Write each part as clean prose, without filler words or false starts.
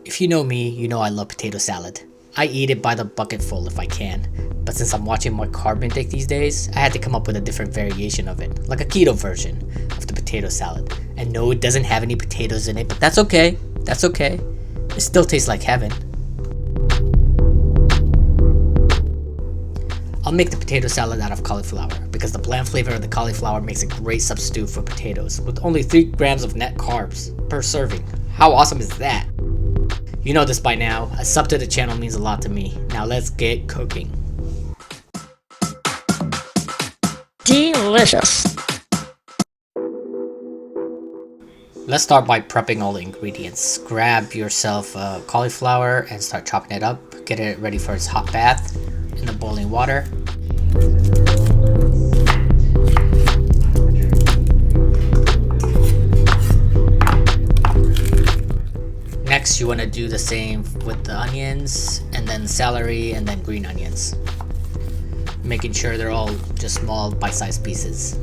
If you know me, you know I love potato salad. I eat it by the bucketful if I can, but since I'm watching my carb intake these days, I had to come up with a different variation of it, like a keto version of the potato salad. And no, it doesn't have any potatoes in it, but that's okay. That's okay. It still tastes like heaven. I'll make the potato salad out of cauliflower because the bland flavor of the cauliflower makes a great substitute for potatoes with only 3 grams of net carbs per serving. How awesome is that? You know this by now, a sub to the channel means a lot to me. Now let's get cooking. Delicious. Let's start by prepping all the ingredients. Grab yourself cauliflower and start chopping it up. Get it ready for its hot bath in the boiling water. Next, you want to do the same with the onions, and then celery, and then green onions. Making sure they're all just small bite-sized pieces.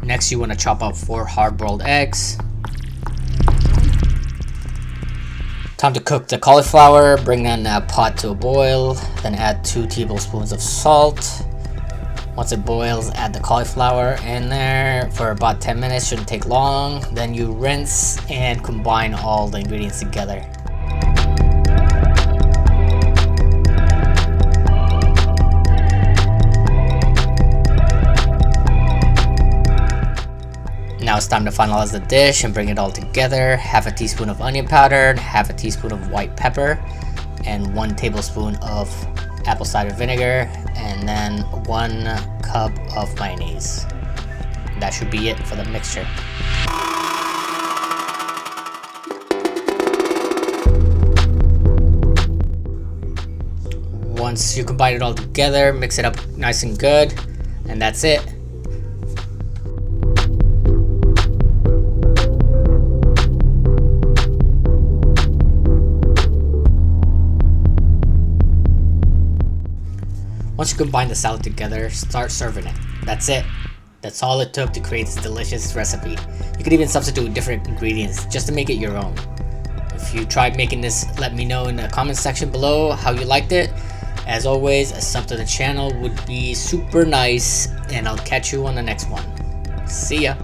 Next, you want to chop up 4 hard-boiled eggs. Time to cook the cauliflower. Bring down that pot to a boil, then add 2 tablespoons of salt. Once it boils, add the cauliflower in there for about 10 minutes. Shouldn't take long. Then you rinse and combine all the ingredients together. Now it's time to finalize the dish and bring it all together. Half a teaspoon of onion powder, half a teaspoon of white pepper, and 1 tablespoon of apple cider vinegar, and then 1 cup of mayonnaise. That should be it for the mixture. Once you combine it all together, mix it up nice and good, and that's it. Once you combine the salad together, start serving it. That's it. That's all it took to create this delicious recipe. You could even substitute different ingredients just to make it your own. If you tried making this, let me know in the comment section below how you liked it. As always, a sub to the channel would be super nice, and I'll catch you on the next one. See ya.